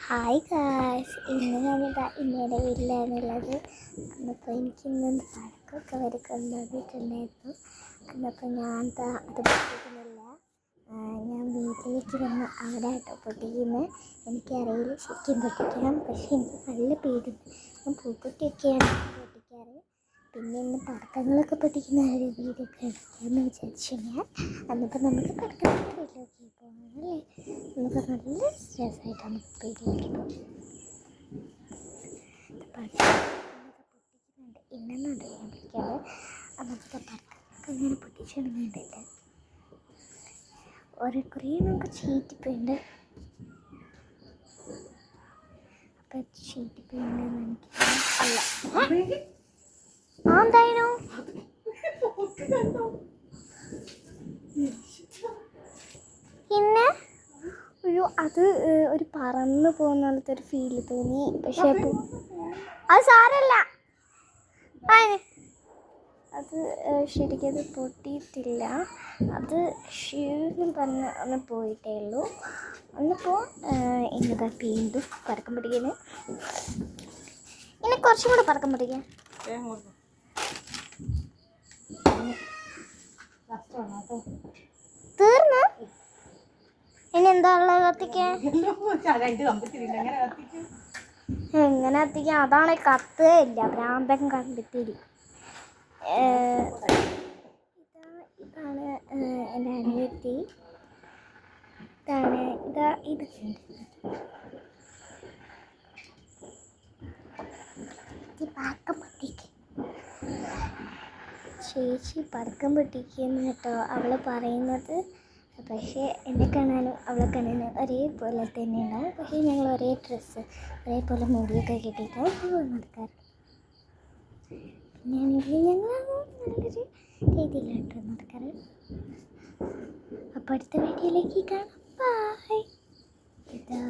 Hi guys, ഇന്ന് ഞാനിതാ ഇന്നയുടെ വീട്ടിലാണുള്ളത്. അന്നപ്പോൾ എനിക്കിന്ന് പഴക്കമൊക്കെ വരെ കൊണ്ടുവന്നിട്ടുണ്ടായിരുന്നു. അന്നപ്പോൾ ഞാൻ അത് പൊട്ടിക്കുന്നില്ല. ഞാൻ വീട്ടിലേക്ക് വന്ന് അവിടെ ആട്ടോ പൊട്ടിക്കുന്നത്. എനിക്കറിയില്ല ശരിക്കും പൊട്ടിക്കണം, പക്ഷേ എനിക്ക് നല്ല പേടിയുണ്ട്. ഞാൻ പൂപ്പൊട്ടിയൊക്കെയാണ് പൊട്ടിക്കാറ്. പിന്നെ ഇന്ന് പടക്കങ്ങളൊക്കെ പൊട്ടിക്കുന്ന ഒരു വീഡിയോ ഒക്കെ എടുക്കാമെന്ന് വിചാരിച്ചു ഞാൻ. അന്നിപ്പോൾ നമുക്ക് പടക്കങ്ങളുടെ വീട്ടിലേക്ക് പോകണമല്ലേ. നമുക്ക് നല്ല രസമായിട്ടാണ് വീട്ടിലേക്ക് പോകും. പടക്കങ്ങളൊക്കെ പൊട്ടിക്കുന്നുണ്ട്. ഇന്നെന്നുണ്ട് ഞാൻ പൊട്ടിക്കാറ്. നമുക്ക് പടക്കങ്ങളൊക്കെ ഇങ്ങനെ പൊട്ടിച്ചിടുന്നുണ്ട്. കുറേ നമുക്ക് ചീറ്റിപ്പോയിട്ടുണ്ട്. അപ്പം ചീറ്റിപ്പോയിട്ടുണ്ടെന്ന് എനിക്ക് അല്ല എന്തായാലും പിന്നെ അത് ഒരു പറന്ന് പോകുന്ന പോലത്തെ ഒരു ഫീല് തോന്നി. പക്ഷേ അത് സാരല്ല, അത് ശരിക്കും അത് പൊട്ടിയിട്ടില്ല. അത് ഷീലും പറഞ്ഞ് ഒന്ന് പോയിട്ടേ ഉള്ളൂ. എന്നിപ്പോൾ ഇന്നതാ വീണ്ടും പടക്കം പൊട്ടിക്കുന്നത്. ഇനി കുറച്ചും കൂടെ പടക്കം പൊട്ടിക്കാൻ തീർന്നു. ഇനി എന്താ ഉള്ളത് കത്തിക്കാൻ? എങ്ങനെ കത്തിക്കാൻ? അതാണ് കത്തുകയില്ല, ഭ്രാന്തൻ കണ്ടിത്തിരി. ഇതാണ് എൻ്റെ അനിയത്തി. ഇത് പടക്കം പൊട്ടിക്കുക. ചേച്ചി പടക്കം പൊട്ടിക്കുന്നു കേട്ടോ അവൾ പറയുന്നത്. പക്ഷേ എന്നെ കാണാനും അവളെ കാണാനും ഒരേപോലെ തന്നെ ഉണ്ടാവും. പക്ഷേ ഞങ്ങൾ ഒരേ ഡ്രസ്സ് ഒരേപോലെ മുടിയൊക്കെ കെട്ടിയിട്ടാണ് നടക്കാറ്. പിന്നെയാണെങ്കിൽ ഞങ്ങൾ നല്ലൊരു രീതിയിലായിട്ട് നടക്കാറ്. അപ്പോൾ അടുത്ത വീഡിയോയിലേക്ക് കാണാം. ബൈ. ഇതാ